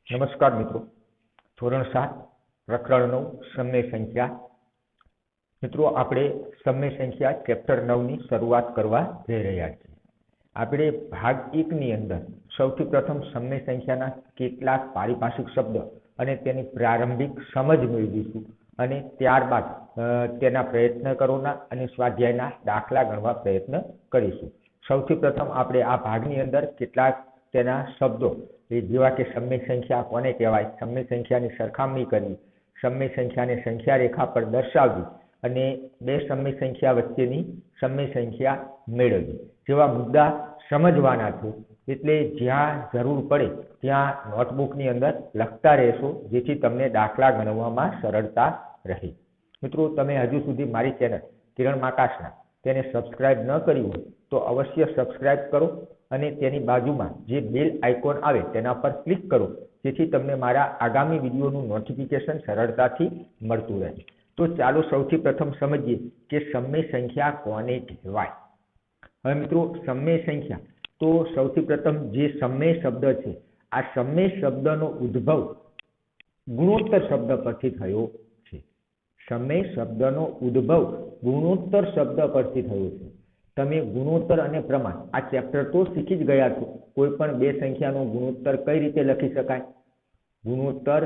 નમસ્કાર મિત્રો, ધોરણ 7 પ્રકરણ 9 સમય સંખ્યા. મિત્રો, આપણે સમય સંખ્યા ચેપ્ટર 9 ની શરૂઆત કરવા જઈ રહ્યા છીએ. આપણે ભાગ 1 ની અંદર સૌથી પ્રથમ સમય સંખ્યાના કેટલાક પારિભાષિક શબ્દ અને તેની પ્રારંભિક સમજ મેળવીશું અને ત્યારબાદ તેના પ્રયત્ન કરવાના અને સ્વાધ્યાયના દાખલા ગણવા પ્રયત્ન કરીશું. સૌથી પ્રથમ આપણે આ ભાગની અંદર કેટલાક તેના શબ્દો જેવા કે સમય સંખ્યા કોને કહેવાય, સમય સંખ્યાની સરખામણી કરવી, સમય સંખ્યાને સંખ્યા રેખા પર દર્શાવવી અને બે સમય સંખ્યા વચ્ચેની સમય સંખ્યા મેળવવી જેવા મુદ્દા સમજવાના છે. એટલે જ્યાં જરૂર પડે ત્યાં નોટબુકની અંદર લખતા રહેશો, જેથી તમને દાખલા ગણવામાં સરળતા રહે. મિત્રો, તમે હજુ સુધી મારી ચેનલ કિરણ માકાશના તેને સબસ્ક્રાઇબ ન કરી હોય તો અવશ્ય સબસ્ક્રાઇબ કરો અને તેની બાજુમાં જે બેલ આઇકોન આવે તેના પર ક્લિક કરો, જેથી તમને મારા આગામી વિડીયોનું નોટિફિકેશન સરળતાથી મળતું રહે. તો ચાલો સૌથી પ્રથમ સમજીએ કે સમય સંખ્યા કોને કહેવાય. હવે મિત્રો, સમય સંખ્યા તો સૌથી પ્રથમ જે સમય શબ્દ છે, આ સમય શબ્દનો ઉદ્ભવ ગુણોત્તર શબ્દ પરથી થયો છે. સમય શબ્દનો ઉદ્ભવ ગુણોત્તર શબ્દ પરથી થયો છે. તમે ગુણોત્તર અને પ્રમાણ આ ચેપ્ટર તો શીખી જ ગયા છો. કોઈ પણ બે સંખ્યાનો ગુણોત્તર કઈ રીતે લખી શકાય, ગુણોત્તર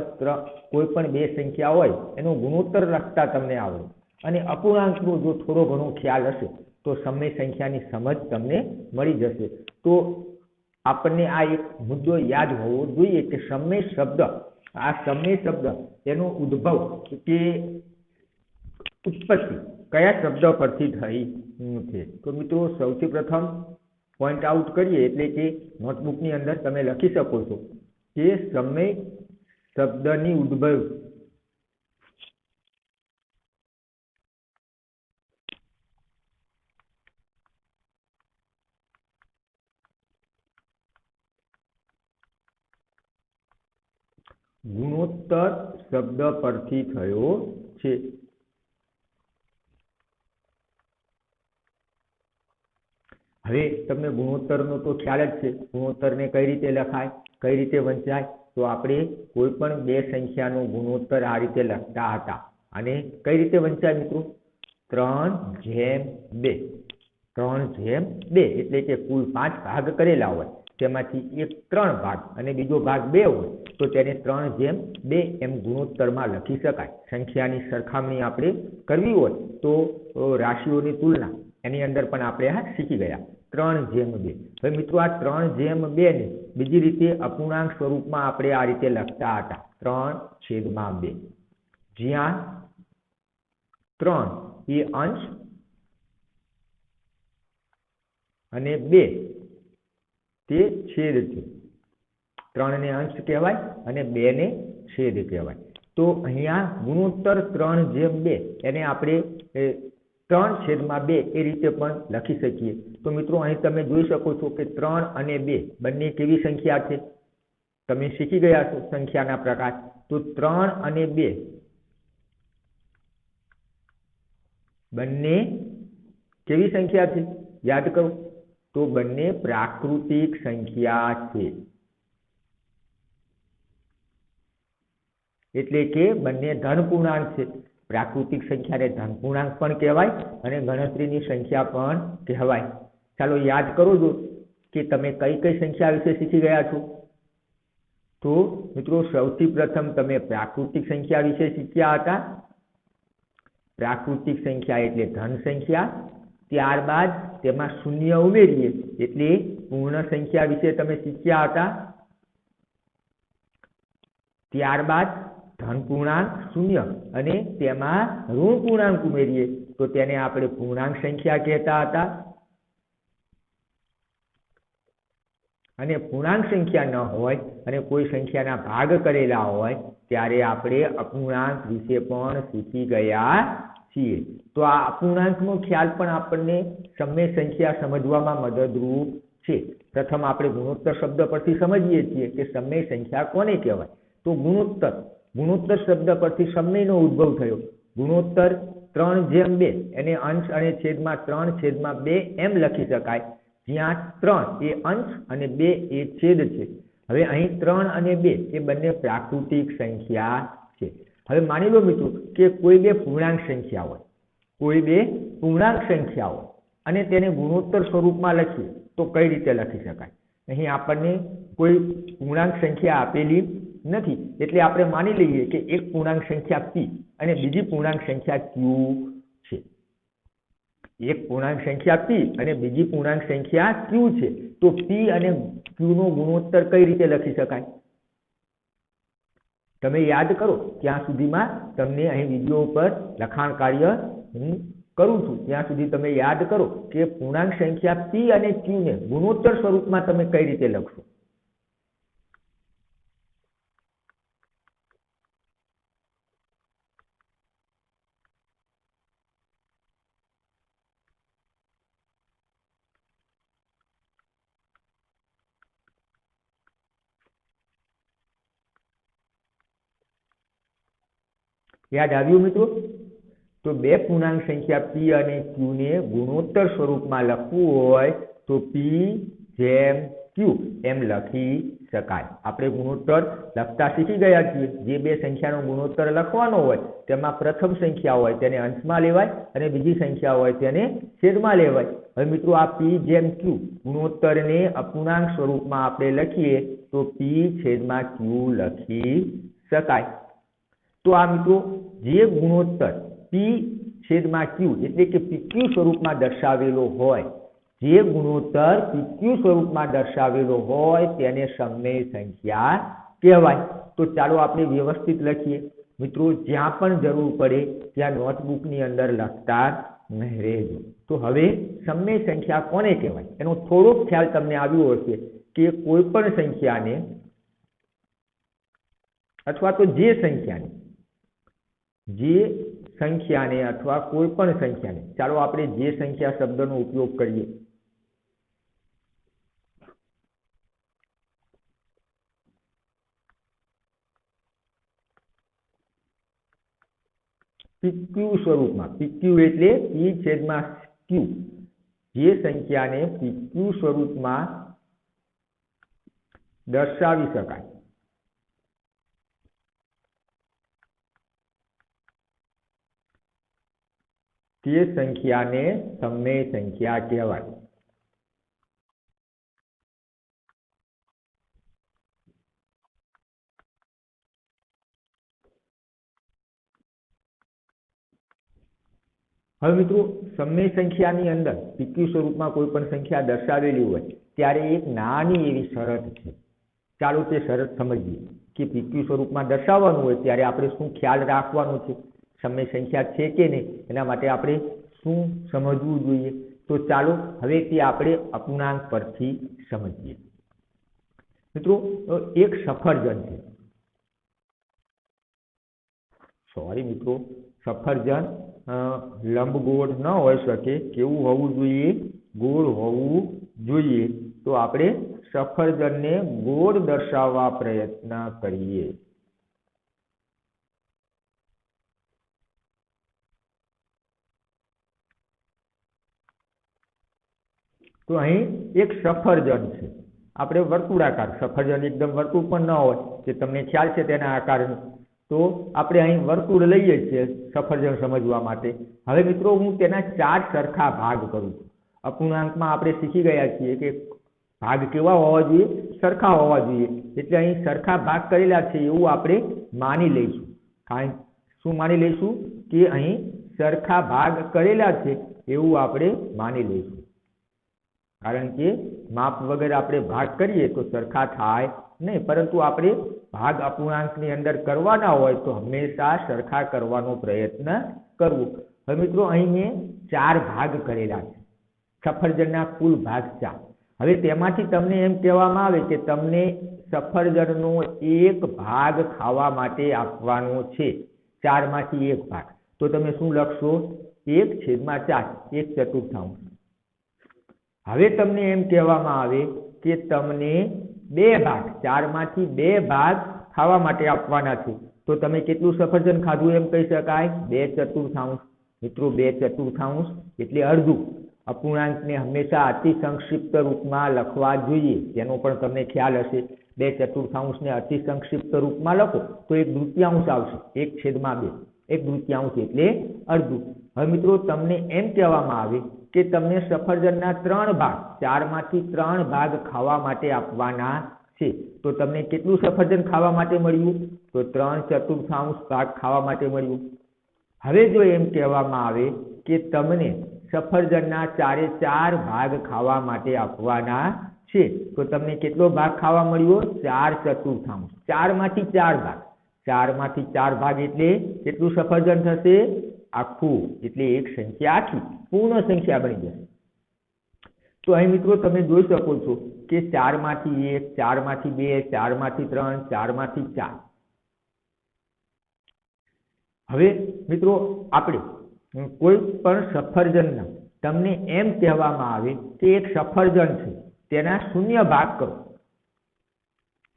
કોઈ પણ બે સંખ્યા હોય એનો ગુણોત્તર લખતા તમને આવડે અને અપૂર્ણાંકનો જો થોડો ઘણો ખ્યાલ હશે તો સમય સંખ્યાની સમજ તમને મળી જશે. તો આપણને આ એક મુદ્દો યાદ હોવો જોઈએ કે સમય શબ્દ, આ સમય શબ્દ એનો ઉદ્ભવ કે ઉત્પત્તિ કયા શબ્દ પરથી થઈ છે. તો મિત્રો, સૌથી પ્રથમ પોઈન્ટ આઉટ કરીએ એટલે કે નોટબુકની અંદર તમે લખી શકો છો કે સમય શબ્દની ઉદ્ભવ ગુણોત્તર શબ્દ પરથી થયો છે. હવે તમને ગુણોત્તરનો તો ખ્યાલ જ છે, ગુણોત્તરને કઈ રીતે લખાય, કઈ રીતે વંચાય. તો આપણે કોઈ પણ બે સંખ્યાનો ગુણોત્તર આ રીતે લખતા હતા અને કઈ રીતે વંચાય મિત્રો, 3/2. 3/2 એટલે કે કુલ 5 ભાગ કરેલા હોય તેમાંથી એક 3 ભાગ અને બીજો ભાગ 2 હોય તો તેને 3/2 એમ ગુણોત્તરમાં લખી શકાય. સંખ્યાની સરખામણી આપણે કરવી હોય તો રાશિઓની તુલના એની અંદર પણ આપણે આ શીખી ગયા. 3/2. હવે મિત્રો, આ 3/2 ને બીજી રીતે અપૂર્ણાંક સ્વરૂપમાં આપણે આ રીતે લખતા હતા 3/2, જ્યાં 3 એ અંશ અને 2 તે છેદ છે. 3 ને અંશ કહેવાય અને 2 ને છેદ કહેવાય. તો અહીંયા ગુણોત્તર 3/2 એને આપણે 3/2 એ રીતે પણ લખી શકીએ. તો મિત્રો, અહીં તમે જોઈ શકો છો કે 3 અને 2 બંને કેવી સંખ્યા છે, તમે શીખી ગયા છો સંખ્યાના પ્રકાર. તો 3 અને 2 બંને કેવી સંખ્યા છે યાદ કરો, તો બંને પ્રાકૃતિક સંખ્યા છે. એટલે કે બંને ધન પૂર્ણાંક છે. પ્રાકૃતિક સંખ્યાને ધન પૂર્ણાંક પણ કહેવાય અને ગણતરીની સંખ્યા પણ કહેવાય. ચાલો યાદ કરો છો કે તમે કઈ કઈ સંખ્યા વિશે શીખી ગયા છો. તો મિત્રો, સૌથી પ્રથમ તમે પ્રાકૃતિક સંખ્યા વિશે શીખ્યા હતા. પ્રાકૃતિક સંખ્યા એટલે ધન સંખ્યા. ત્યારબાદ તેમાં શૂન્ય ઉમેરીએ એટલે પૂર્ણ સંખ્યા વિશે તમે શીખ્યા હતા. ત્યારબાદ ધન પૂર્ણાંક શૂન્ય અને તેમાં ઋણ પૂર્ણાંક ઉમેરીએ તો તેને આપણે પૂર્ણાંક સંખ્યા કહેતા હતા. અને પૂર્ણાંક સંખ્યા ન હોય અને કોઈ સંખ્યાના ભાગ કરેલા હોય ત્યારે આપણે અપૂર્ણાંક વિશે પણ શીખી ગયા છીએ. તો આ અપૂર્ણાંકનો ખ્યાલ પણ આપણને સમય સંખ્યા સમજવામાં મદદરૂપ છે. પ્રથમ આપણે ગુણોત્તર શબ્દ પરથી સમજીએ છીએ કે સમય સંખ્યા કોને કહેવાય. તો ગુણોત્તર શબ્દ પરથી સમયનો ઉદ્ભવ થયો. ગુણોત્તર 3/2 એને અંશ અને છેદમાં 3/2 એમ લખી શકાય, જ્યાં 3 એ અંશ અને 2 એ છેદ છે. હવે અહીં 3 અને 2 એ બંને પ્રાકૃતિક સંખ્યા છે. હવે માની લો મિત્રો કે કોઈ બે પૂર્ણાંક સંખ્યા હોય અને તેને ગુણોત્તર સ્વરૂપમાં લખીએ તો કઈ રીતે લખી શકાય? અહીં આપણને કોઈ પૂર્ણાંક સંખ્યા આપેલી નથી, એટલે આપણે માની લઈએ કે એક પૂર્ણાંક સંખ્યા p અને બીજી પૂર્ણાંક સંખ્યા q છે. એક પૂર્ણાંક સંખ્યા p અને બીજી પૂર્ણાંક સંખ્યા q છે. તો p અને q નો ગુણોત્તર કઈ રીતે લખી શકાય? તમે યાદ કરો ત્યાં સુધીમાં તમને અહીં વિડીયો ઉપર લખાણ કાર્ય હું કરું છું ત્યાં સુધી તમે યાદ કરો કે પૂર્ણાંક સંખ્યા p અને q ને ગુણોત્તર સ્વરૂપમાં તમે કઈ રીતે લખશો? યાદ આવ્યું મિત્રો? તો બે પૂર્ણાંક સંખ્યા p અને q ને ગુણોત્તર સ્વરૂપમાં લખવું હોય તો p જેમ q એમ લખી શકાય. આપણે ગુણોત્તર લખતા શીખી ગયા છીએ. જે બે સંખ્યાનો ગુણોત્તર લખવાનો હોય તેમાં પ્રથમ સંખ્યા હોય તેને અંશમાં લેવાય અને બીજી સંખ્યા હોય તેને છેદમાં લેવાય. હવે મિત્રો આ p જેમ q ગુણોત્તરને અપૂર્ણાંક સ્વરૂપમાં આપણે લખીએ તો p છેદમાં q લખી શકાય. તો આ મિત્રો જે ગુણોત્તર p છેદમાં q એટલે કે pq સ્વરૂપમાં દર્શાવેલો હોય, જે ગુણોત્તર pq સ્વરૂપમાં દર્શાવેલો હોય તેને સમમેય સંખ્યા કહેવાય. તો ચાલો આપણે વ્યવસ્થિત લખીએ. મિત્રો જ્યાં પણ જરૂર પડે ત્યાં નોટબુકની અંદર લખતા રહેજો. તો હવે સમમેય સંખ્યા કોને કહેવાય એનો થોડોક ખ્યાલ તમને આવ્યો હશે કે કોઈ પણ સંખ્યાને અથવા તો જે સંખ્યાને અથવા કોઈ પણ સંખ્યાને, ચાલો આપણે જે સંખ્યા શબ્દનો ઉપયોગ કરીએ. pq સ્વરૂપમાં, pq એટલે p છેદમાં q, જે સંખ્યાને pq સ્વરૂપમાં દર્શાવી શકાય તે સંખ્યાને સમમેય સંખ્યા કહેવાય. હવે મિત્રો સમમેય સંખ્યાની અંદર pq સ્વરૂપમાં કોઈ પણ સંખ્યા દર્શાવેલી હોય ત્યારે એક નાની એવી શરત છે. ચાલો તે શરત સમજીએ કે pq સ્વરૂપમાં દર્શાવવાનું હોય ત્યારે આપણે શું ખ્યાલ રાખવાનો છે, સમમેય સંખ્યા છે કે નહીં, એના માટે આપણે શું સમજવું જોઈએ. તો ચાલો હવે તે આપણે અપૂર્ણાંક પરથી સમજીએ. મિત્રો એક સફરજન છે, સફરજન લંબગોળ ન હોઈ શકે, કેવું હોવું જોઈએ? ગોળ હોવું જોઈએ. તો આપણે સફરજનને ગોળ દર્શાવવા પ્રયત્ન કરીએ. તો અહીં એક સફરજન છે, આપણે વર્તુળાકાર, સફરજન એકદમ વર્તુળ પણ ન હોય કે તમને ખ્યાલ છે તેના આકારનું, તો આપણે અહીં વર્તુળ લઈએ છીએ સફરજન સમજવા માટે. હવે મિત્રો હું તેના 4 સરખા ભાગ કરું છું. અપૂર્ણાંકમાં આપણે શીખી ગયા છીએ કે ભાગ કેવા હોવા જોઈએ? સરખા હોવા જોઈએ. એટલે અહીં સરખા ભાગ કરેલા છે એવું આપણે માની લઈશું. શું માની લઈશું? કે અહીં સરખા ભાગ કરેલા છે એવું આપણે માની લઈશું. કારણ કે માપ વગર આપણે ભાગ કરીએ તો સરખા થાય નહીં, પરંતુ આપણે ભાગ અપૂર્ણાંકની અંદર કરવાના હોય તો હંમેશા સરખા કરવાનો પ્રયત્ન કરવો. હવે મિત્રો અહીં મેં 4 ભાગ કરેલા છે. સફરજનના કુલ ભાગ 4. હવે તેમાંથી તમને એમ કહેવામાં આવે કે તમને સફરજનનો એક ભાગ ખાવા માટે આપવાનો છે, 4 માંથી 1 ભાગ. તો તમે શું લખશો? 1/4, 1/4. હવે તમને એમ કહેવામાં આવે કે તમને 2 ભાગ, 4 માંથી 2 ભાગ ખાવા માટે આપવાના છે. તો તમે કેટલું સફરજન ખાધું એમ કહી શકાય? 2/4. મિત્રો 2/4 એટલે અડધું. અપૂર્ણાંકને હંમેશા અતિ સંક્ષિપ્ત રૂપમાં લખવા જોઈએ, તેનો પણ તમને ખ્યાલ હશે. 2/4 ને અતિ સંક્ષિપ્ત રૂપમાં લખો તો 1/2 આવશે. 1/2. 1/2 એટલે અડધું. હવે મિત્રો તમને એમ કહેવામાં આવે કે તમને સફરજનના 3 ભાગ, 4માંથી 3 ભાગ ખાવા માટે આપવાના છે. તો તમને કેટલું સફરજન ખાવા માટે મળ્યું? તો 3/4 ભાગ ખાવા માટે મળ્યું. હવે જો એમ કહેવામાં આવે કે તમને સફરજનના 4 ભાગ ખાવા માટે આપવાના છે તો તમને કેટલો ભાગ ખાવા મળ્યો? 4/4. 4માંથી 4 ભાગ. 4માંથી 4 ભાગ એટલે કેટલું સફરજન થશે? આખું. એટલે એક સંખ્યા આખી પૂર્ણ સંખ્યા બની જશે. તો અહીં મિત્રો તમે જોઈ શકો છો કે 4માંથી 1, 4માંથી 2, 4માંથી 3, 4માંથી 4. હવે મિત્રો આપણે કોઈ પણ સફરજનના તમને એમ કહેવામાં આવે કે એક સફરજન છે તેના 0 ભાગ કરો.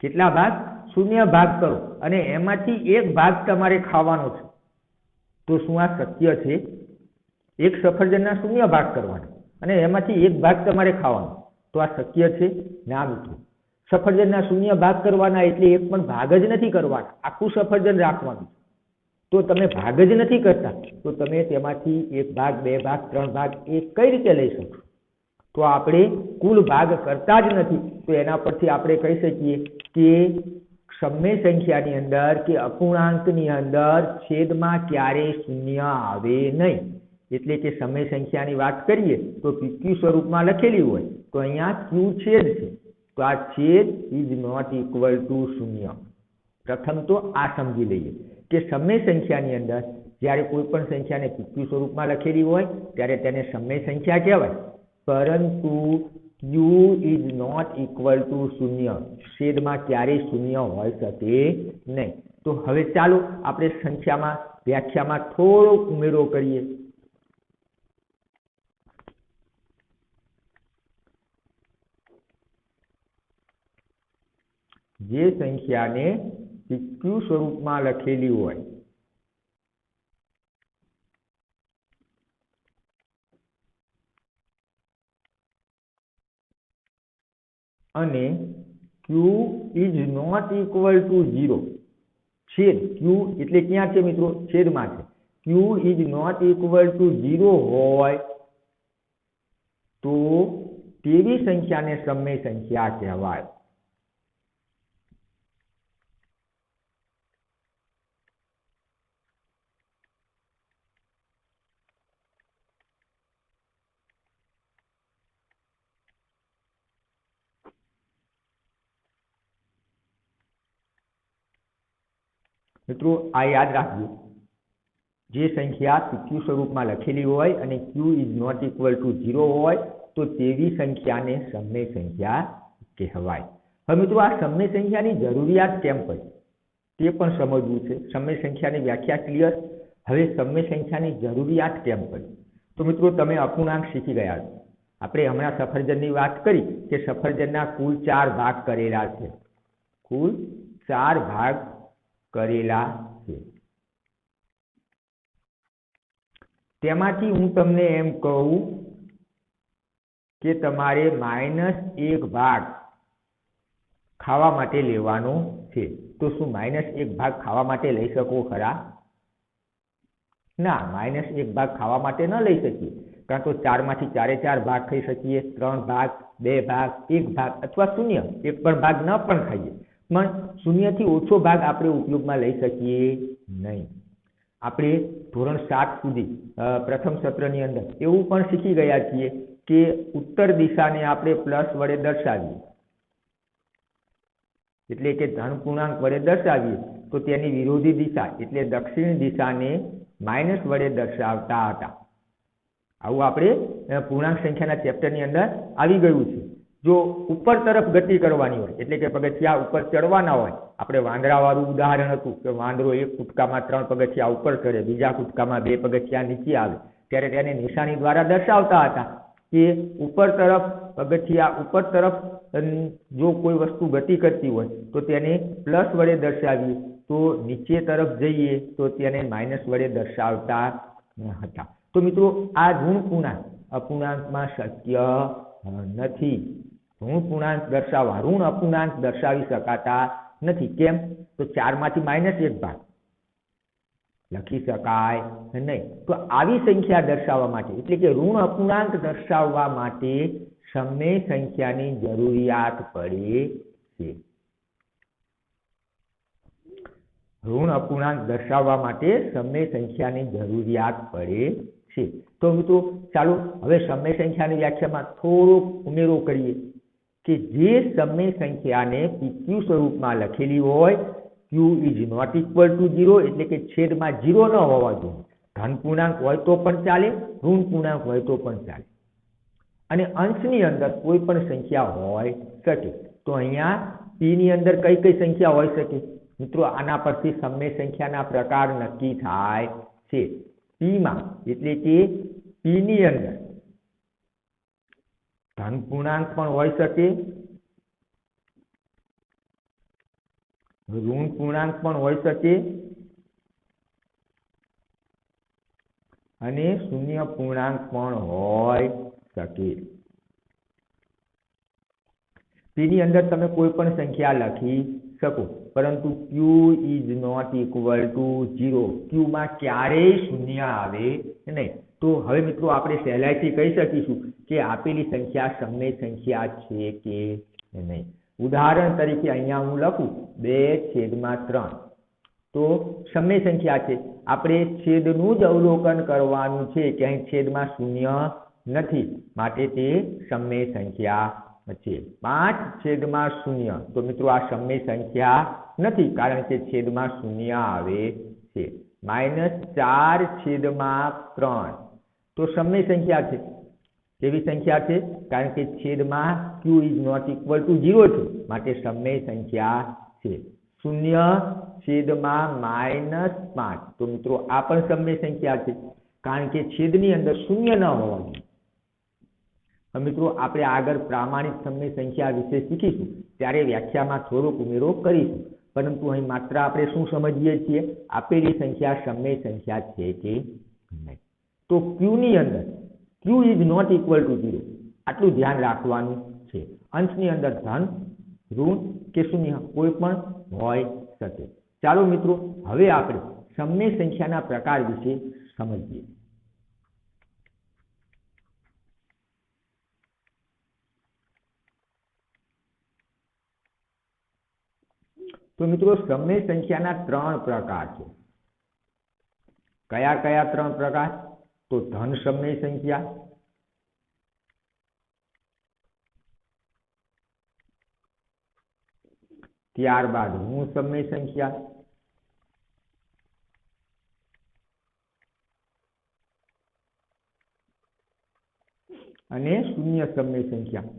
કેટલા ભાગ? 0 ભાગ કરો અને એમાંથી 1 ભાગ તમારે ખાવાનો છે. તો શું આ શક્ય છે? એક સફરજનના 0 ભાગ કરવાના અને એમાંથી 1 ભાગ તમારે ખાવાનો. તો આ શક્ય છે? ના મિત્રો. સફરજનના 0 ભાગ કરવાના એટલે એક પણ ભાગ જ નથી કરવાના, આખું સફરજન રાખવાનું. તો તમે ભાગ જ નથી કરતા તો તમે તેમાંથી 1 ભાગ, 2 ભાગ, 3 ભાગ એ કઈ રીતે લઈ શકશો? તો આપણે કુલ ભાગ કરતા જ નથી. તો એના પરથી આપણે કહી શકીએ કે સમય સંખ્યાની અંદર કે અપૂર્ણાંકની અંદર છેદમાં ક્યારેય 0 આવે નહીં. એટલે કે સમય સંખ્યાની વાત કરીએ તો PQ સ્વરૂપમાં લખેલી હોય તો અહીંયા Q છેદ છે તો આ છેદ ઇઝ નોટ ઇક્વલ ટુ 0. પ્રથમ તો આ સમજી લઈએ કે સમય સંખ્યાની અંદર જ્યારે કોઈ પણ સંખ્યાને PQ સ્વરૂપમાં લખેલી હોય ત્યારે તેને સમય સંખ્યા કહેવાય, પરંતુ Q is not equal to 0. છેદમાં ક્યારેય 0 હોઈ શકે નહીં. તો હવે ચાલો આપણે સંખ્યામાં વ્યાખ્યામાં થોડો ઉમેરો કરીએ. જે સંખ્યાને PQ સ્વરૂપમાં લખેલી હોય અને Q is not equal to 0. છેદ Q એટલે ક્યાં છે મિત્રો? છેદમાં છે. Q is not equal to 0 હોય તો તેવી સંખ્યાને સમય સંખ્યા કહેવાય. મિત્રો આ યાદ રાખજો, જે સંખ્યા PQ સ્વરૂપમાં લખેલી હોય અને Q is not equal to 0 હોય તો તેવી સંખ્યાને સમય સંખ્યા કહેવાય. હવે મિત્રો આ સમય સંખ્યાની જરૂરિયાત કેમ પડી તે પણ સમજવું છે. સમય સંખ્યાની વ્યાખ્યા ક્લિયર. હવે સમય સંખ્યાની જરૂરિયાત કેમ પડી? તો મિત્રો તમે અપૂર્ણાંક શીખી ગયા છો. આપણે હમણાં સફરજનની વાત કરી કે સફરજનના કુલ 4 ભાગ કરેલા છે. કુલ 4 ભાગ કરેલા છે. તેમાંથી હું તમને એમ કહું કે તમારે -1 ભાગ ખાવા માટે લેવાનો છે. તો શું -1 ભાગ ખાવા માટે લઈ શકો ખરા? ના, -1 ભાગ ખાવા માટે ન લઈ શકીએ. કારણ તો 4માંથી 4 ભાગ ખાઈ શકીએ, 3 ભાગ, 2 ભાગ, 1 ભાગ અથવા 0 એક પણ ભાગ ન પણ ખાઈએ. પણ 0 થી ઓછો ભાગ આપણે ઉપયોગમાં લઈ શકીએ નહીં. આપણે ધોરણ 7 સુધી પ્રથમ સત્રની અંદર એવું પણ શીખી ગયા છીએ કે ઉત્તર દિશાને આપણે પ્લસ વડે દર્શાવીએ, એટલે કે ધન પૂર્ણાંક વડે દર્શાવીએ તો તેની વિરોધી દિશા એટલે દક્ષિણ દિશાને માઇનસ વડે દર્શાવતા હતા. આવું આપણે પૂર્ણાંક સંખ્યાના ચેપ્ટરની અંદર આવી ગયું છે. જો ઉપર તરફ ગતિ કરવાની હોય એટલે કે પગથિયા ઉપર ચડવાના હોય, આપણે વાંદરાવાળું ઉદાહરણ હતું કે વાંદરો એક કૂદકામાં 3 પગથિયા ઉપર ચડે, બીજા કૂદકામાં 2 પગથિયા નીચે આવે, ત્યારે તેને નિશાની દ્વારા દર્શાવતા હતા કે ઉપર તરફ પગથિયા ઉપર તરફ જો કોઈ વસ્તુ ગતિ કરતી હોય તો તેને પ્લસ વડે દર્શાવીએ, તો નીચે તરફ જઈએ તો તેને માઇનસ વડે દર્શાવતા હતા. તો મિત્રો આ ઋણ પૂર્ણાંક અપૂર્ણાંકમાં શક્ય નથી. ઋણ પૂર્ણાંક દર્શાવવા ઋણ અપૂર્ણાંક દર્શાવી શકાતા નથી. કેમ? તો 4 માંથી -1 ભાગ લખી શકાય નહીં. તો આવી સંખ્યા દર્શાવવા માટે એટલે કે ઋણ અપૂર્ણાંક દર્શાવવા માટે સમય સંખ્યાની જરૂરિયાત પડે છે. ઋણ અપૂર્ણાંક દર્શાવવા માટે સમય સંખ્યાની જરૂરિયાત પડે છે. તો મિત્રો ચાલો હવે સમય સંખ્યાની વ્યાખ્યામાં થોડોક ઉમેરો કરીએ કે જે સમય સંખ્યાને PQ સ્વરૂપમાં લખેલી હોય, Q is not equal to 0 એટલે કે છેદમાં 0 ન હોવા જોઈએ. ધન પૂર્ણાંક હોય તો પણ ચાલે, ઋણ પૂર્ણાંક હોય તો પણ ચાલે, અને અંશની અંદર કોઈ પણ સંખ્યા હોય શકે. તો અહીંયા P ની અંદર કઈ કઈ સંખ્યા હોઈ શકે? મિત્રો આના પરથી સમય સંખ્યાના પ્રકાર નક્કી થાય છે. P માં એટલે કે P ની અંદર ધન પૂર્ણાંક પણ હોઈ શકે, ઋણ પૂર્ણાંક પણ હોઈ શકે અને શૂન્ય પૂર્ણાંક પણ હોઈ શકે. P ની અંદર તમે કોઈ પણ સંખ્યા લખી શકો, પરંતુ Q is not equal to 0. Q માં ક્યારેય શૂન્ય આવે નહીં. તો હવે મિત્રો આપણે સહેલાઈથી કહી શકીશું કે આપેલી સંખ્યા સમય સંખ્યા છે કે નહીં. ઉદાહરણ તરીકે અહીંયા હું લખું 2/3. તો સમય સંખ્યા છે, આપણે છેદનું જ અવલોકન કરવાનું છે કે અહીં છેદમાં શૂન્ય નથી, માટે તે સમય સંખ્યા છે. 5/0. તો મિત્રો આ સમય સંખ્યા નથી, કારણ કે છેદમાં શૂન્ય આવે છે. -4/3. તો સમય સંખ્યા છે. કેવી સંખ્યા છે? કારણ કે છેદમાં Q is not equal to 0 છે, માટે સમય સંખ્યા છે. 0/-5. તો મિત્રો આ પણ સમય સંખ્યા છે, કારણ કે છેદની અંદર શૂન્ય ન હોવાનું. મિત્રો આપણે આગળ પ્રામાણિક સમય સંખ્યા વિશે શીખીશું, ત્યારે વ્યાખ્યામાં થોડોક ઉમેરો કરીશું, પરંતુ અહીં માત્ર આપણે શું સમજીએ છીએ? આપેલી સંખ્યા સમય સંખ્યા છે કે નહીં. તો Q ની અંદર Q is not equal to 0 આટલું ધ્યાન રાખવાનું છે. અંશની અંદર ધન, ઋણ કે શૂન્ય કોઈ પણ હોઈ શકે. ચાલો મિત્રો હવે આપણે સમય સંખ્યાના પ્રકાર વિશે સમજીએ. તો મિત્રો સમય સંખ્યાના 3 પ્રકાર છે. કયા કયા 3 પ્રકાર? તો ધન સમય સંખ્યા, ત્યારબાદ ઋણ સમય સંખ્યા, અને શૂન્ય સમય સંખ્યા.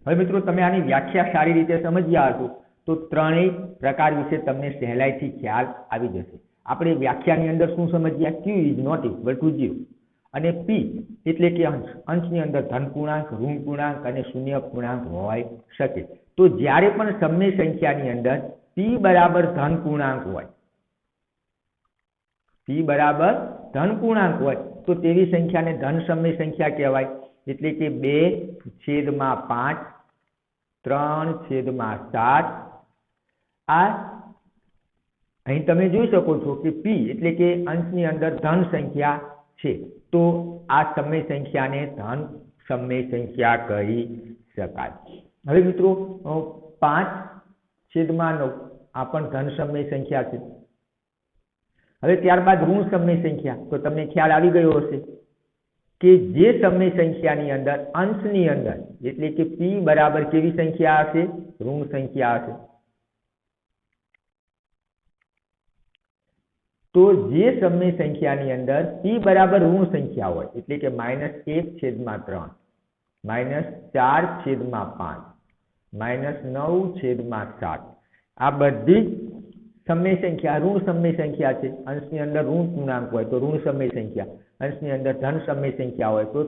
હવે મિત્રો તમે આની વ્યાખ્યા સારી રીતે સમજ્યા હશો તો ત્રણેય પ્રકાર વિશે તમને સહેલાઈથી ખ્યાલ આવી જશે. આપણે વ્યાખ્યાની અંદર શું સમજ્યા? Q is not equal to 0 અને P એટલે કે અંશ, અંશની અંદર ધન પૂર્ણાંક, ઋણ પૂર્ણાંક અને શૂન્ય પૂર્ણાંક હોઈ શકે. તો જ્યારે પણ સમય સંખ્યાની અંદર P બરાબર ધન પૂર્ણાંક હોય, P બરાબર ધન પૂર્ણાંક હોય તો તેવી સંખ્યાને ધન સમય સંખ્યા કહેવાય. એટલે કે 2/5, 3/7. આ અહીં તમે જોઈ શકો છો કે P એટલે કે અંશની અંદર ધન સંખ્યા છે, તો આ સમય સંખ્યાને ધન સમય સંખ્યા કહી શકાય. હવે મિત્રો 5/9 આ પણ ધન સમય સંખ્યા છે. હવે ત્યારબાદ ઋણ સમય સંખ્યા. તો તમને ખ્યાલ આવી ગયો હશે કે જે સમય સંખ્યાની અંદર અંશની અંદર એટલે કે P બરાબર કેવી સંખ્યા હશે? ઋણ સંખ્યા હશે. તો જે સમય સંખ્યાની અંદર P બરાબર ઋણ સંખ્યા હોય એટલે કે -1/3, -4/5, -9/7 આ બધી સમય સંખ્યા ઋણ સમય સંખ્યા છે. અંશની અંદર ઋણ પૂર્ણાંક હોય તો ઋણ સમય સંખ્યા, અંશની અંદર ધન સમય સંખ્યા હોય તો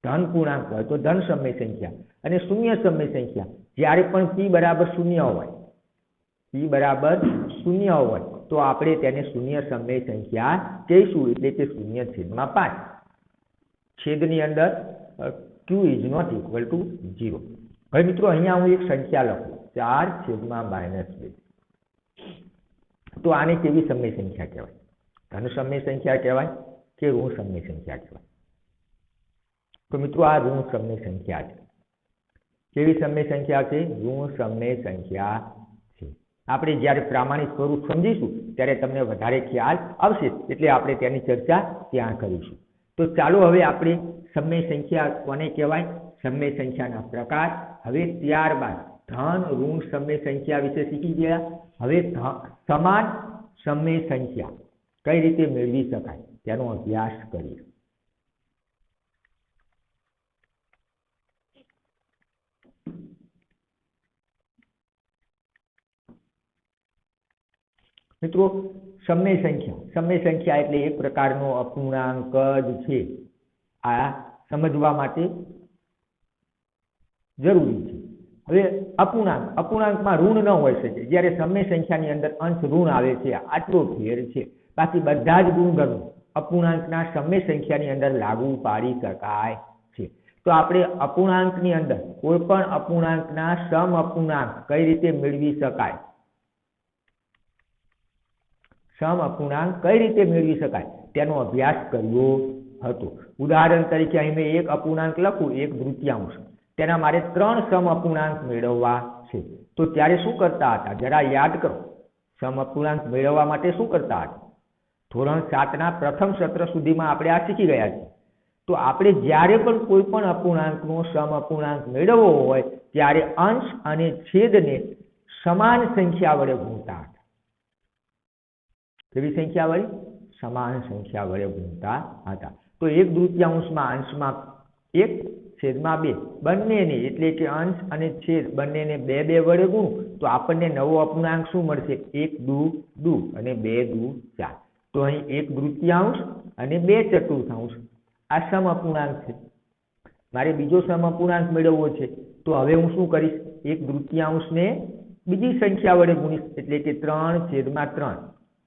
ધન પૂર્ણાંક હોય તો ધન સમય સંખ્યા, અને શૂન્ય સમય સંખ્યા જ્યારે પણ P બરાબર 0 હોય, P બરાબર 0 હોય તો આપણે તેને શૂન્ય સમય સંખ્યા કહીશું, એટલે કે 0/5. છેદની અંદર q is not equal to 0. હવે મિત્રો અહીંયા હું એક સંખ્યા લખું 4/-2. તો આને કેવી સમય સંખ્યા કહેવાય? ધન સમય સંખ્યા કહેવાય કે ઋણ સમય સંખ્યા કહેવાય? તો મિત્રો આ ઋણ સમય સંખ્યા છે. કેવી સમય સંખ્યા છે? ઋણ સમય સંખ્યા છે. આપણે જ્યારે પ્રામાણિક સ્વરૂપ સમજીશું ત્યારે તમને વધારે ખ્યાલ આવશે, એટલે આપણે તેની ચર્ચા ત્યાં કરીશું. તો ચાલો હવે આપણે સમય સંખ્યા કોને કહેવાય, સમય સંખ્યાના પ્રકાર, હવે ત્યારબાદ ધન ઋણ સમય સંખ્યા વિશે શીખી ગયા. હવે સમાન સમય સંખ્યા કઈ રીતે મેળવી શકાય તેનો અભ્યાસ કરીએ. મિત્રો સમય સંખ્યા એટલે એક પ્રકારનો અપૂર્ણાંક જ છે. આ સમજવા માટે જરૂરી છે. હવે અપૂર્ણાંકમાં ઋણ ન હોઈ શકે, જ્યારે સમય સંખ્યાની અંદર અંશ ઋણ આવે છે, આટલો ફેર છે. બાકી બધા જ ગુણધર્મો અપૂર્ણાંકના સમય સંખ્યાની અંદર લાગુ પાડી શકાય છે. તો આપણે અપૂર્ણાંકની અંદર કોઈ પણ અપૂર્ણાંકના સમ અપૂર્ણાંક કઈ રીતે મેળવી શકાય, સમ અપૂર્ણાંક કઈ રીતે મેળવી શકાય તેનો અભ્યાસ કર્યો હતો. ઉદાહરણ તરીકે અહીં મેં એક અપૂર્ણાંક લખું 1/3, તેના મારે 3 સમ અપૂર્ણાંક મેળવવા છે. તો ત્યારે શું કરતા હતા જરા યાદ કરો. સમ અપૂર્ણાંક મેળવવા માટે શું કરતા હતા? ધોરણ 7ના પ્રથમ સત્ર સુધીમાં આપણે આ શીખી ગયા છીએ. તો આપણે જ્યારે પણ કોઈ પણ અપૂર્ણાંકનો સમ અપૂર્ણાંક મેળવવો હોય ત્યારે અંશ અને છેદને સમાન સંખ્યા વડે ગુણતા હતા. કેવી સંખ્યા વડે? સમાન સંખ્યા વડે ગુણતા હતા. તો 1/3 અંશમાં 1/2 બંનેને, એટલે કે અંશ અને છેદ બંનેને 2 વડે ગુણું તો આપણને નવો અપૂર્ણાંક શું મળશે? 1/2 અને 2/4. તો અહીં 1/3 અને 2/4 આ સમ અપૂર્ણાંક છે. મારે બીજો સમ અપૂર્ણાંક મેળવવો છે, તો હવે હું શું કરીશ? 1/3 ને બીજી સંખ્યા વડે ગુણીશ, એટલે કે 3/3.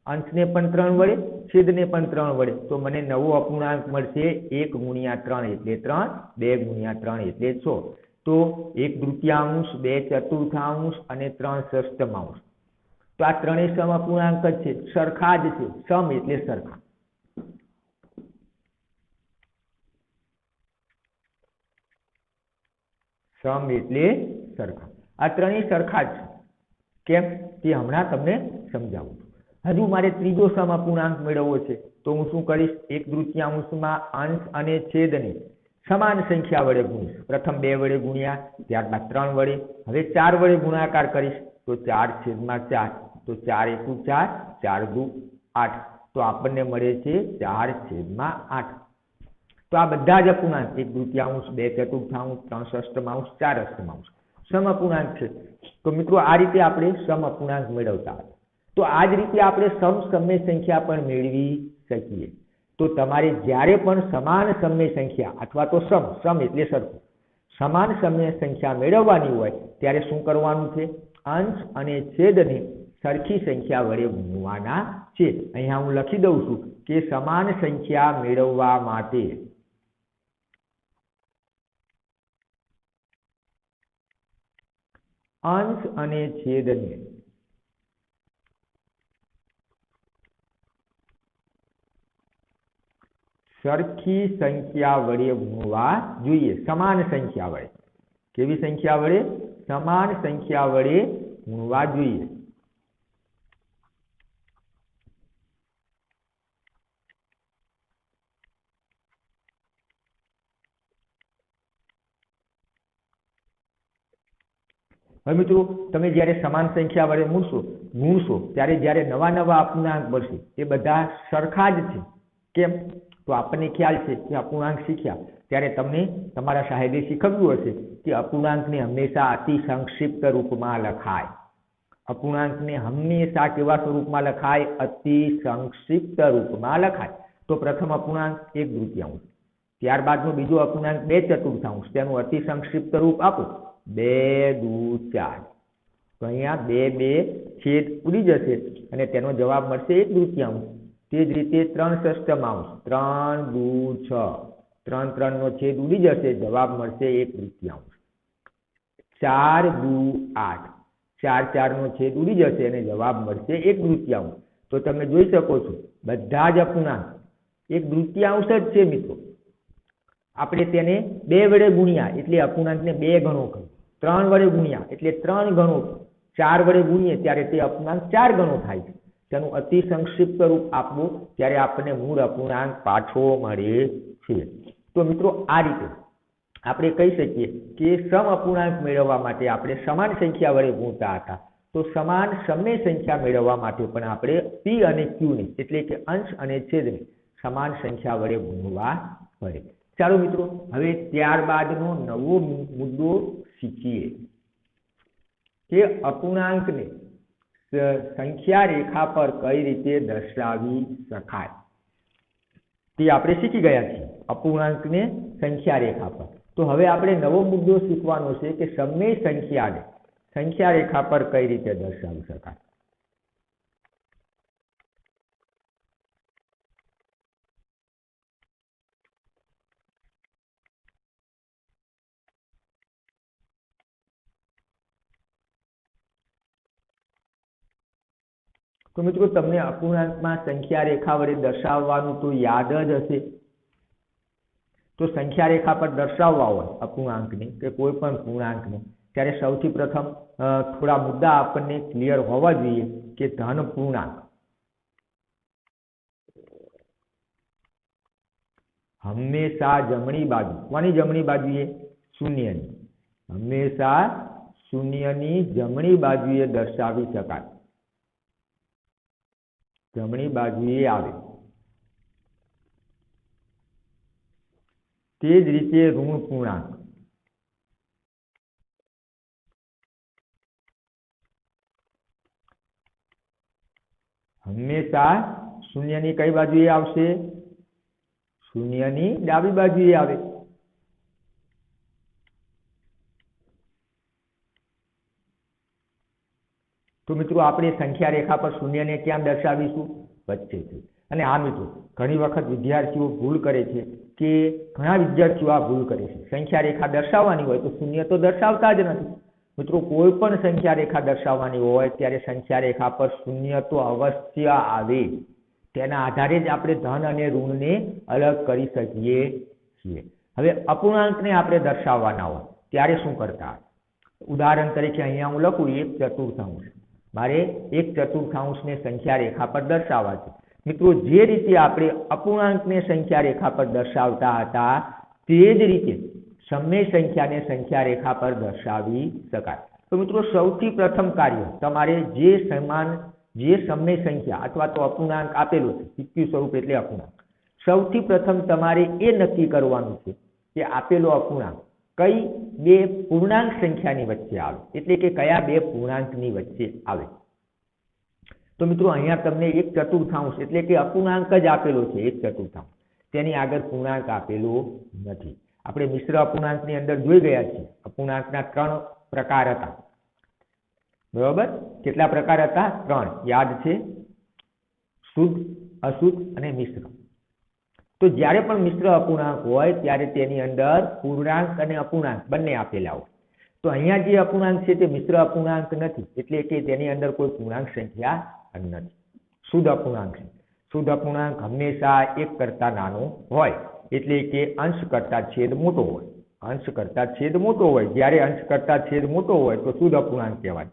અંશને પણ 3 વડે, છેદને પણ 3 વડે. તો મને નવો અપૂર્ણાંક મળશે 1/3 એટલે 3, 2/3 એટલે 6. તો 1/3, 2/4 અને 3/6. તો આ ત્રણેય સમ અપૂર્ણાંક જ છે, સરખા જ છે. સમ એટલે સરખા. સમ એટલે સરખા. આ ત્રણેય સરખા જ છે. કેમ તે હમણાં તમને સમજાવું છું. હજુ મારે ત્રીજો સમ અપૂર્ણાંક મેળવવો છે, તો હું શું કરીશ? 1/3 અંશ અને છેદને સમાન સંખ્યા વડે ગુણીશ. પ્રથમ 2 વડે ગુણ્યા, ત્યારબાદ 3 વડે, હવે 4 વડે ગુણાકાર કરીશ. તો 4/4. તો 4 × 4, 4×2 8. તો આપણને મળે છે 4/8. તો આ બધા જ અપૂર્ણાંક 1/3, 2/4, 3/6, 4/8 સમ અપૂર્ણાંક છે. તો મિત્રો આ રીતે આપણે સમ અપૂર્ણાંક મેળવતા હતા. તો આ જ રીતે આપણે સમસમય સંખ્યા પણ મેળવી શકીએ. તો તમારે જ્યારે પણ સમાન સમય સંખ્યા અથવા તો સમ એટલે સરખું, સમાન સમય સંખ્યા મેળવવાની હોય ત્યારે શું કરવાનું છે? અંશ અને છેદને સરખી સંખ્યા વડે ગુણવાના છે. અહીંયા હું લખી દઉં છું કે સમાન સંખ્યા મેળવવા માટે અંશ અને છેદને સરખી સંખ્યા વડે ગુણવા જોઈએ. સમાન સંખ્યા વડે. કેવી સંખ્યા વડે? સમાન સંખ્યા વડે ગુણવા જોઈએ. હવે મિત્રો તમે જ્યારે સમાન સંખ્યા વડે ગુણશો ત્યારે જ્યારે નવા અપૂર્ણાંક મળશે એ બધા સરખા જ છે. કેમ? તો આપણને ખ્યાલ છે કે અપૂર્ણાંક શીખ્યા ત્યારે તમને તમારા સાહેબે શીખવ્યું હશે કે અપૂર્ણાંકને હંમેશા અતિ સંક્ષિપ્ત રૂપમાં લખાય. અપૂર્ણાંકને હંમેશા કેવા સ્વરૂપમાં લખાય? અતિ સંક્ષિપ્ત રૂપમાં લખાય. તો પ્રથમ અપૂર્ણાંક 1/3, ત્યારબાદનો બીજો અપૂર્ણાંક 2/4, તેનું અતિ સંક્ષિપ્ત રૂપ આપો 2×4. તો અહીંયા 2 2 છેદ ઉડી જશે અને તેનો જવાબ મળશે 1/3. તે જ રીતે 3/6 3 દુ 6 3 3 નો છેદ ઉડી જશે, જવાબ મળશે 1/3. 4 દુ 8 4 4 નો છેદ ઉડી જશે અને જવાબ મળશે 1/3. તો તમે જોઈ શકો છો બધા જ અપૂર્ણાંક 1/3 જ છે મિત્રો. આપણે તેને 2 વડે ગુણ્યા એટલે અપૂર્ણાંકને 2 ગણો કર્યો, 3 વડે ગુણ્યા એટલે 3 ગણો, 4 વડે ગુણીએ ત્યારે તે અપૂર્ણાંક 4 ગણો થાય છે. તેનું અતિ સંક્ષિપ્ત રૂપ આપવું ત્યારે આપણને મૂળ અપૂર્ણાંક પાછો મળે છે. તો મિત્રો આ રીતે આપણે કહી શકીએ કે સમ અપૂર્ણાંક મેળવવા માટે આપણે સમાન સંખ્યા વડે ગુણતા હતા, તો સમાન સમય સંખ્યા મેળવવા માટે પણ આપણે p અને q ને એટલે કે અંશ અને છેદને સમાન સંખ્યા વડે ગુણવા પડે. ચાલો મિત્રો હવે ત્યારબાદનો નવો મુદ્દો શીખીએ કે અપૂર્ણાંકને સંખ્યા રેખા પર કઈ રીતે દર્શાવી શકાય. તે આપણે શીખી ગયા છીએ અપૂર્ણાંકને સંખ્યા રેખા પર. તો હવે આપણે નવો મુદ્દો શીખવાનો છે કે સમય સંખ્યાને સંખ્યા રેખા પર કઈ રીતે દર્શાવી શકાય. તો મિત્રો તમને અપૂર્ણાંકમાં સંખ્યા રેખા વડે દર્શાવવાનું તો યાદ જ હશે. તો સંખ્યા રેખા પર દર્શાવવા હોય અપૂર્ણાંકને કે કોઈ પણ પૂર્ણાંકને ત્યારે સૌથી પ્રથમ થોડા મુદ્દા આપણને ક્લિયર હોવા જોઈએ કે ધન પૂર્ણાંક હંમેશા જમણી બાજુ, કોની જમણી બાજુએ? શૂન્યની. હંમેશા શૂન્યની જમણી બાજુએ દર્શાવી શકાય, જમણી બાજુએ આવે. તે જ રીતે ઋણ પૂર્ણાંક હંમેશા શૂન્યની કઈ બાજુએ આવશે? શૂન્યની ડાબી બાજુએ આવે. તો મિત્રો આપણે સંખ્યા રેખા પર શૂન્યને ક્યાં દર્શાવીશું? વચ્ચેથી. અને આ મિત્રો ઘણી વખત વિદ્યાર્થીઓ ભૂલ કરે છે કે ઘણા વિદ્યાર્થીઓ આ ભૂલ કરે છે, સંખ્યા રેખા દર્શાવવાની હોય તો શૂન્ય તો દર્શાવતા જ નથી. મિત્રો કોઈ પણ સંખ્યા રેખા દર્શાવવાની હોય ત્યારે સંખ્યા રેખા પર શૂન્ય તો અવશ્ય આવે. તેના આધારે જ આપણે ધન અને ઋણને અલગ કરી શકીએ છીએ. હવે અપૂર્ણાંકને આપણે દર્શાવવાના હોય ત્યારે શું કરતા? ઉદાહરણ તરીકે અહીંયા હું લખું 1/4. મારે 1/4 સંખ્યા રેખા પર દર્શાવવા છે. મિત્રો જે રીતે આપણે અપૂર્ણાંકને સંખ્યા રેખા પર દર્શાવતા હતા તે જ રીતે સમય સંખ્યાને સંખ્યા રેખા પર દર્શાવી શકાય. તો મિત્રો સૌથી પ્રથમ કાર્ય તમારે જે સમય સંખ્યા અથવા તો અપૂર્ણાંક આપેલો છે, PQ સ્વરૂપ એટલે અપૂર્ણાંક, સૌથી પ્રથમ તમારે એ નક્કી કરવાનું છે કે આપેલો અપૂર્ણાંક કઈ બે પૂર્ણાંક સંખ્યાની વચ્ચે આવે, એટલે કે કયા બે પૂર્ણાંકની વચ્ચે આવે. તો મિત્રો અહીંયા તમને 1/4 એટલે કે અપૂર્ણાંક જ આપેલો છે 1/4, તેની આગળ પૂર્ણાંક આપેલો નથી. આપણે મિશ્ર અપૂર્ણાંકની અંદર જોઈ ગયા છીએ અપૂર્ણાંકના 3 પ્રકાર હતા, બરાબર? કેટલા પ્રકાર હતા? 3 યાદ છે? શુદ્ધ, અશુદ્ધ અને મિશ્ર. તો જ્યારે પણ મિશ્ર અપૂર્ણાંક હોય ત્યારે તેની અંદર પૂર્ણાંક અને અપૂર્ણાંક બંને આપેલા હોય. તો અહીંયા જે અપૂર્ણાંક છે તે મિશ્ર અપૂર્ણાંક નથી, એટલે કે તેની અંદર કોઈ પૂર્ણાંક સંખ્યા નથી. શુદ્ધ અપૂર્ણાંક છે. શુદ્ધ અપૂર્ણાંક હંમેશા 1 કરતા નાનો હોય, એટલે કે અંશ કરતા છેદ મોટો હોય. અંશ કરતા છેદ મોટો હોય, જ્યારે અંશ કરતા છેદ મોટો હોય તો શુદ્ધ અપૂર્ણાંક કહેવાય.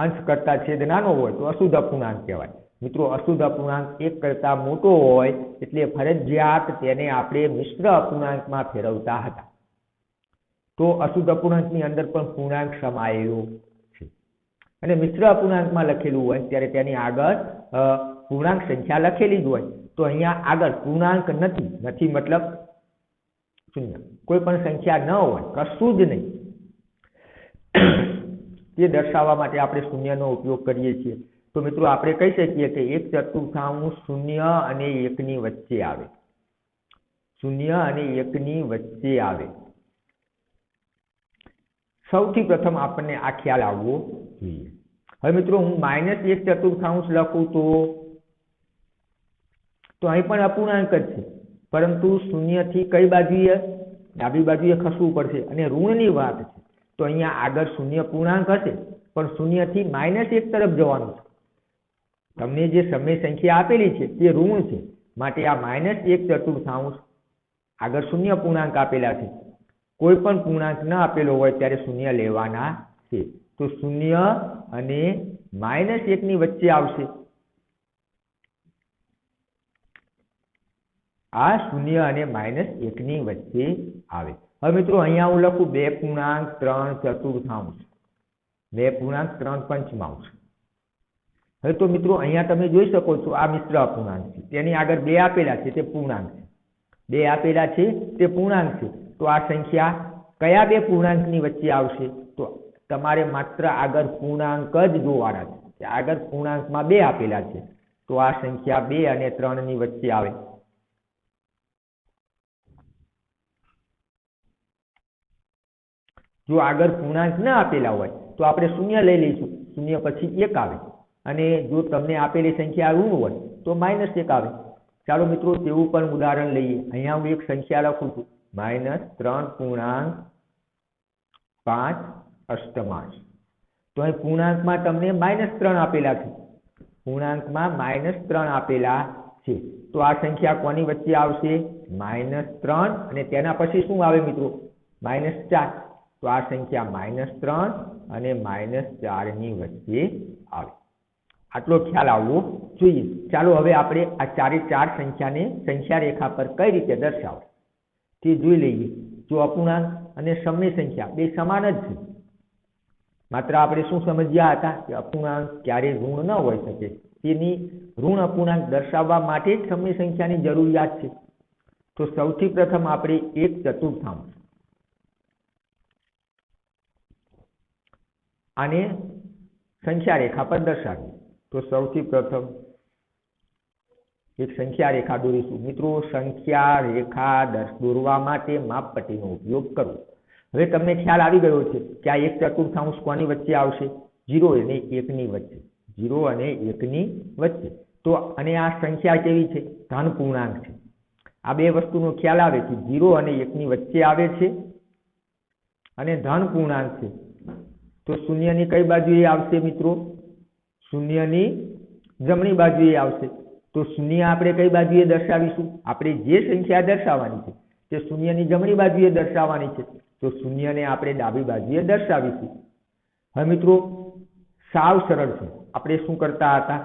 અંશ કરતા છેદ નાનો હોય તો અશુદ્ધ અપૂર્ણાંક કહેવાય. મિત્રો અશુદ્ધ અપૂર્ણાંક 1 કરતા મોટો હોય એટલે ફરજિયાત તેને આપણે મિશ્ર અપૂર્ણાંકમાં ફેરવતા હતા. તો અશુદ્ધ અપૂર્ણાંકની અંદર પણ પૂર્ણાંક સમાયેલો છે અને મિશ્ર અપૂર્ણાંકમાં લખેલું હોય ત્યારે તેની આગળ પૂર્ણાંક સંખ્યા લખેલી જ હોય. તો અહીંયા આગળ પૂર્ણાંક નથી મતલબ શૂન્ય, કોઈ પણ સંખ્યા ન હોય, કશું જ નહીં, તે દર્શાવવા માટે આપણે શૂન્યનો ઉપયોગ કરીએ છીએ. તો મિત્રો આપણે કહી શકીએ કે 1/4 શૂન્ય અને 1 ની વચ્ચે આવે. શૂન્ય અને 1 ની વચ્ચે આવે. સૌથી પ્રથમ આપણને આ ખ્યાલ આવવો જોઈએ. હવે મિત્રો હું -1/4 લખું તો અહીં પણ અપૂર્ણાંક જ છે, પરંતુ શૂન્યથી કઈ બાજુએ? ડાબી બાજુએ ખસવું પડશે અને ઋણની વાત છે તો અહીંયા આગળ શૂન્ય પૂર્ણાંક હશે, પણ શૂન્યથી -1 તરફ જવાનું છે. તમને જે સમય સંખ્યા આપેલી છે તે ઋણ છે, માટે આ -1/4 આગળ શૂન્ય પૂર્ણાંક આપેલા છે. કોઈ પણ પૂર્ણાંક ન આપેલો હોય ત્યારે શૂન્ય લેવાના છે. તો શૂન્ય અને -1 ની વચ્ચે આવશે. આ શૂન્ય અને -1 ની વચ્ચે આવે. હવે મિત્રો અહીંયા હું લખું 2.3/4. 2.3/5. હવે તો મિત્રો અહીંયા તમે જોઈ શકો છો આ મિશ્ર અપૂર્ણાંક છે, તેની આગળ 2 આપેલા છે તે પૂર્ણાંક છે. 2 આપેલા છે તે પૂર્ણાંક છે. તો આ સંખ્યા કયા 2 પૂર્ણાંકની વચ્ચે આવશે? તો તમારે માત્ર આગળ પૂર્ણાંક જ જોવાના છે. આગળ પૂર્ણાંકમાં 2 આપેલા છે, તો આ સંખ્યા 2 અને 3 ની વચ્ચે આવે. જો આગળ પૂર્ણાંક ન આપેલા હોય તો આપણે શૂન્ય લઈ લઈશું. શૂન્ય પછી 1 આવે, અને જો તમને આપેલી સંખ્યા ઋણ હોય તો -1 આવે. ચાલો મિત્રો તેવું પણ ઉદાહરણ લઈએ. અહીંયા હું એક સંખ્યા લખું છું -3.5. તો અહીં પૂર્ણાંકમાં તમને -3 આપેલા છે. પૂર્ણાંકમાં -3 આપેલા છે. તો આ સંખ્યા કોની વચ્ચે આવશે? -3 અને તેના પછી શું આવે મિત્રો? -4. તો આ સંખ્યા -3 અને -4 ની વચ્ચે આવે. આટલો ખ્યાલ આવવો જોઈએ. ચાલો હવે આપણે આ 4 સંખ્યાને સંખ્યા રેખા પર કઈ રીતે દર્શાવે તે જોઈ લઈએ. જો અપૂર્ણાંક અને સમય સંખ્યા બે સમાન જ છે, માત્ર આપણે શું સમજ્યા હતા કે અપૂર્ણાંક ક્યારે ઋણ ન હોઈ શકે, તેની ઋણ અપૂર્ણાંક દર્શાવવા માટે જ સમય સંખ્યાની જરૂરિયાત છે. તો સૌથી પ્રથમ આપણે 1/4 આને સંખ્યા રેખા પર દર્શાવીએ. તો સૌથી પ્રથમ એક સંખ્યા રેખા દોરીશું. મિત્રો સંખ્યા રેખા દોરવા માટે માપપટ્ટીનો ઉપયોગ કરવો. હવે તમને ખ્યાલ આવી ગયો છે કે આ 1/4 કોની વચ્ચે આવશે? 0 અને 1 ની વચ્ચે. 0 અને 1 ની વચ્ચે. તો અને આ સંખ્યા કેવી છે? ધન પૂર્ણાંક છે. આ બે વસ્તુનો ખ્યાલ આવે કે 0 અને 1 ની વચ્ચે આવે છે અને ધન પૂર્ણાંક છે. તો શૂન્યની કઈ બાજુએ આવશે મિત્રો? શૂન્યની જમણી બાજુએ આવશે. તો શૂન્ય આપણે કઈ બાજુએ દર્શાવીશું? આપણે જે સંખ્યા દર્શાવવાની છે તે શૂન્યની જમણી બાજુએ દર્શાવવાની છે. તો શૂન્યને આપણે ડાબી બાજુએ દર્શાવીશું. હવે મિત્રો સાવ સરળ છે. આપણે શું કરતા હતા?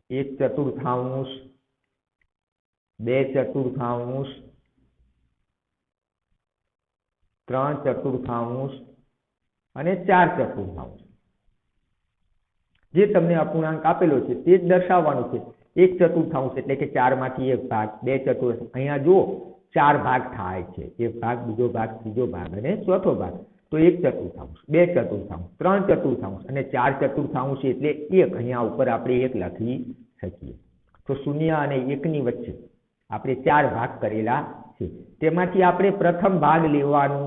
1/4, 2/4, 3/4 અને 4/4. જે તમને અપૂર્ણાંક આપેલો છે તે જ દર્શાવવાનું છે. 1/4 એટલે કે 4 માંથી 1 ભાગ, 2/4. અહીંયા જુઓ 4 ભાગ થાય છે. 1 ભાગ, બીજો ભાગ, ત્રીજો ભાગ અને ચોથો ભાગ. તો 1/4, 2/4, 3/4 અને 4/4 એટલે 1. અહીંયા ઉપર આપણે 1 લખી શકીએ. તો 0 અને 1 ની વચ્ચે આપણે 4 ભાગ કરેલા છે. તેમાંથી આપણે પ્રથમ ભાગ લેવાનો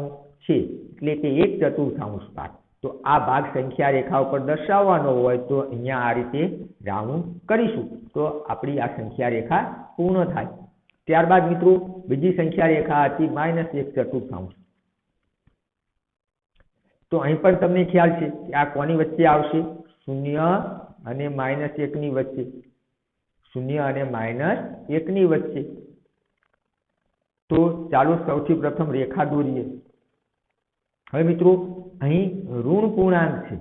છે, એટલે કે 1/4 ભાગ. તો આ ભાગ સંખ્યા રેખા ઉપર દર્શાવવાનો હોય તો અહીંયા આ રીતે રાઉન્ડ કરીશું તો આપણી આ સંખ્યા રેખા પૂર્ણ થાય. ત્યારબાદ મિત્રો બીજી સંખ્યા રેખા હતી -1/4. તો અહીં પણ તમને ખ્યાલ છે કે આ કોની વચ્ચે આવશે? 0 અને -1 ની વચ્ચે. 0 અને -1 ની વચ્ચે. તો ચાલો સૌથી પ્રથમ રેખા દોરીએ. હવે મિત્રો અહીં ઋણ પૂર્ણાંક છે,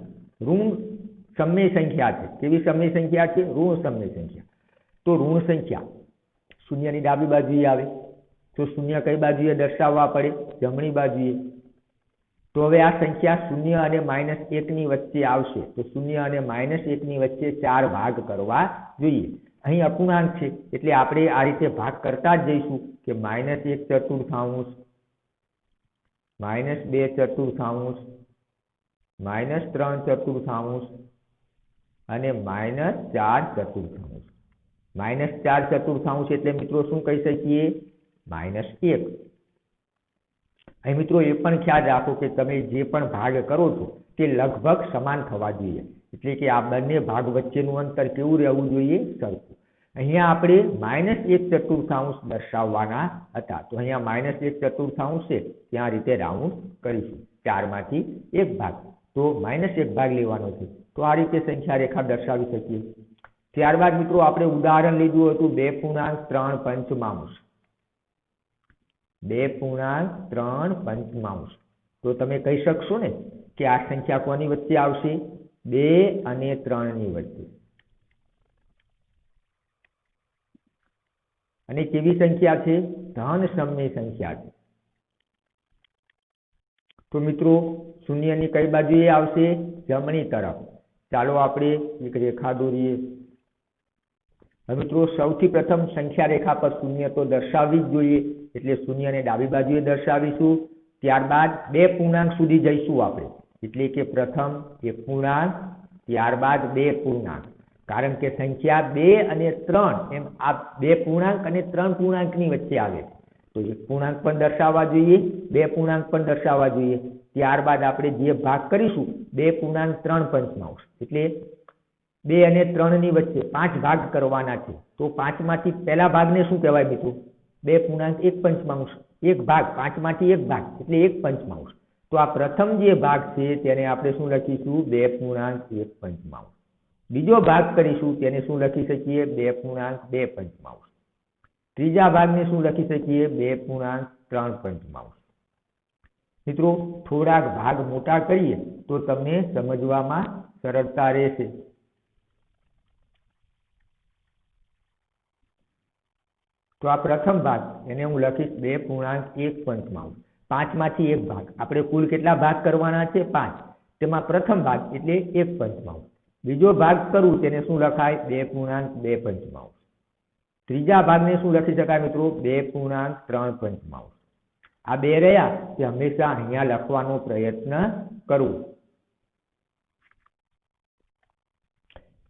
ઋણ સમય સંખ્યા છે. કેવી સમય સંખ્યા છે? ઋણ સમય સંખ્યા. તો ઋણ સંખ્યા શૂન્યની ડાબી બાજુએ આવે. તો શૂન્ય કઈ બાજુએ દર્શાવવા પડે? જમણી બાજુએ. તો હવે આ સંખ્યા 0 અને -1 ની વચ્ચે આવશે. તો 0 અને -1 ની વચ્ચે 4 ભાગ કરવા જોઈએ. અહીં અપૂર્ણાંક છે એટલે આપણે આ રીતે ભાગ કરતા જ જઈશું કે -1/4, -2/4, -3/4 અને -4/4. -4/4 એટલે મિત્રો શું કહી શકીએ? -1. અહીં મિત્રો એ પણ ખ્યાલ રાખો કે તમે જે પણ ભાગ કરો છો તે લગભગ સમાન થવા જોઈએ, એટલે કે આ બંને ભાગ વચ્ચેનું અંતર કેવું રહેવું જોઈએ? સરખું. અહીંયા આપણે -1/4 દર્શાવવાના હતા, તો અહીંયા -1/4 છે, ત્યાં રીતે રાઉન્ડ કરીશું. 4 માંથી 1 ભાગ, તો -1 ભાગ લેવાનો છે. તો આ રીતે સંખ્યા રેખા દર્શાવી શકીએ. ત્યારબાદ મિત્રો આપણે ઉદાહરણ લીધું હતું 2.3 2.3 તો તમે કહી શકશો ને કે આ સંખ્યા કોની વચ્ચે આવશે? 2 અને 3 ની વચ્ચે. અને કેવી સંખ્યા છે? ધન સમય સંખ્યા છે. તો મિત્રો શૂન્યની કઈ બાજુએ આવશે? જમણી તરફ. ચાલો આપણે એક રેખા દોરીએ. હવે મિત્રો સૌથી પ્રથમ સંખ્યા રેખા પર શૂન્ય તો દર્શાવવી જ જોઈએ, એટલે શૂન્યને ડાબી બાજુએ દર્શાવીશું. ત્યારબાદ 2 પૂર્ણાંક સુધી જઈશું આપણે, એટલે કે પ્રથમ 1 પૂર્ણાંક, ત્યારબાદ 2 પૂર્ણાંક. કારણ કે સંખ્યા 2 અને 3 એમ આ 2 પૂર્ણાંક અને 3 પૂર્ણાંકની વચ્ચે આવે, તો 1 પૂર્ણાંક પણ દર્શાવવા જોઈએ, 2 પૂર્ણાંક પણ દર્શાવવા જોઈએ. ત્યારબાદ આપણે જે ભાગ કરીશું 2.3 એટલે 2 અને 3 ની વચ્ચે 5 ભાગ કરવાના છે. તો 5 માંથી પહેલા ભાગને શું કહેવાય મિત્રો? 2.1 એક ભાગ, 5 માંથી 1 ભાગ એટલે 1/5. તો આ પ્રથમ જે ભાગ છે તેને આપણે શું લખીશું? 2.1/5. બીજો ભાગ કરીશું તેને શું લખી શકીએ? 2.2/5. ત્રીજા ભાગને શું લખી શકીએ? 2.3/5. મિત્રો થોડાક ભાગ મોટા કરીએ તો તમને સમજવામાં સરળતા રહેશે. તો આ પ્રથમ ભાગ એને હું લખીશ 2.1/5. 5 માંથી 1 ભાગ. આપણે કુલ કેટલા ભાગ કરવાના છે? 5. તેમાં પ્રથમ ભાગ એટલે 1/5. બીજો ભાગ કરું તેને શું લખાય? 2.2/5. ત્રીજા ભાગને શું લખી શકાય મિત્રો? 2.3/5. આ બે રહ્યા તે હંમેશા અહીંયા લખવાનો પ્રયત્ન કરવો.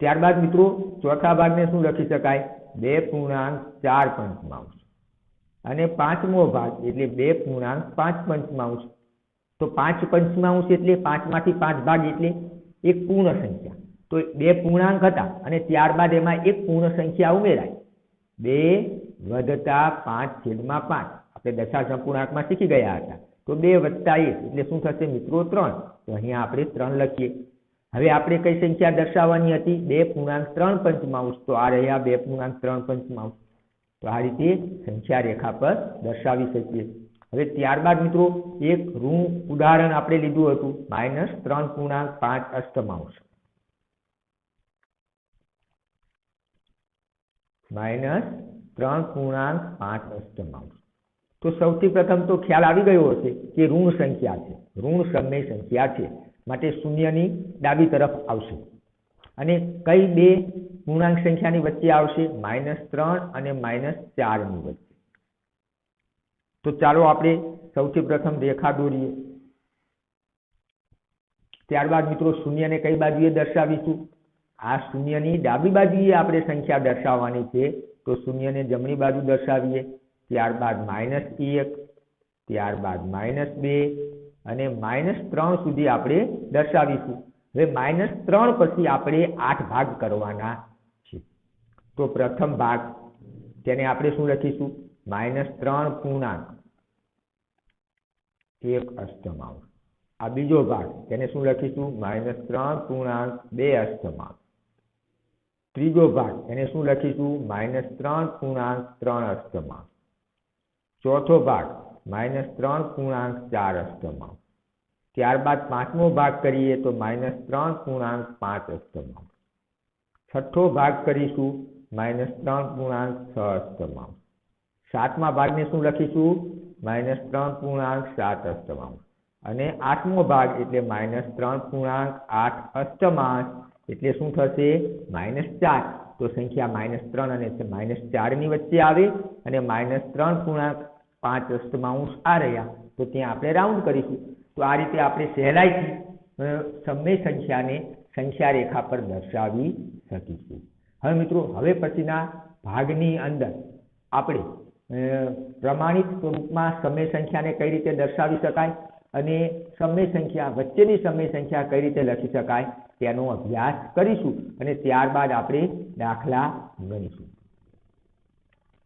ત્યારબાદ મિત્રો ચોથા ભાગને શું લખી શકાય? 2.4/5. અને પાંચમો ભાગ એટલે 2.5/5. તો 5/5 એટલે 5 માંથી 5 ભાગ એટલે એક પૂર્ણ સંખ્યા. તો 2 પૂર્ણાંક હતા અને ત્યારબાદ એમાં એક પૂર્ણ સંખ્યા ઉમેરાય. 2 + 5/5. આપણે દશાંશ અપૂર્ણાંકમાં શીખી ગયા હતા. તો 2 + 1 એટલે શું થશે મિત્રો? 3. તો અહીંયા આપણે 3 લખીએ. હવે આપણે કઈ સંખ્યા દર્શાવવાની હતી? 2.3/5. તો આ રહ્યા 2.3/5. તો આ રીતે સંખ્યા રેખા પર દર્શાવી શકીએ. હવે ત્યારબાદ મિત્રો એક ઋણ ઉદાહરણ આપણે લીધું હતું -3.5 -3.5. તો સૌથી પ્રથમ તો ખ્યાલ આવી ગયો હશે કે ઋણ સંખ્યા છે, ઋણ સમય સંખ્યા છે, માટે શૂન્યની ડાબી તરફ આવશે. અને કઈ બે પૂર્ણાંક સંખ્યાની વચ્ચે આવશે? -3 અને -4 ની વચ્ચે. તો ચાલો આપણે સૌથી પ્રથમ રેખા દોરીએ. ત્યારબાદ મિત્રો શૂન્યને કઈ બાજુએ દર્શાવીશું? આ શૂન્યની ડાબી બાજુએ આપણે સંખ્યા દર્શાવવાની છે, તો શૂન્યને જમણી બાજુ દર્શાવીએ. ત્યારબાદ -1, ત્યારબાદ -2 અને -3 સુધી આપણે દર્શાવીશું. હવે -3 પછી આપણે 8 ભાગ કરવાના છે. તો પ્રથમ ભાગ તેને આપણે શું લખીશું? -3.1. આ બીજો ભાગ તેને શું લખીશું? -3.2. ત્રીજો ભાગ એને શું લખીશું? -3.3. ચોથો ભાગ -3.4. ત્યારબાદ પાંચમો ભાગ કરીએ તો -3.5. છઠ્ઠો ભાગ કરીશું -3.6. સાતમા ભાગને શું લખીશું? -3.7. અને આઠમો ભાગ એટલે -3.8. એટલે શું થશે? -4. તો સંખ્યા -3 અને -4 ની વચ્ચે આવે અને -3.5 આ રહ્યા, તો ત્યાં આપણે રાઉન્ડ કરીશું. તો આ રીતે આપણે સહેલાઈથી સમય સંખ્યાને સંખ્યા રેખા પર દર્શાવી શકીશું. હવે મિત્રો હવે પછીના ભાગની અંદર આપણે પ્રમાણિત સ્વરૂપમાં સમય સંખ્યાને કઈ રીતે દર્શાવી શકાય અને સમય સંખ્યા વચ્ચેની સમય સંખ્યા કઈ રીતે લખી શકાય તેનો અભ્યાસ કરીશું અને ત્યારબાદ આપણે દાખલા ગણીશું.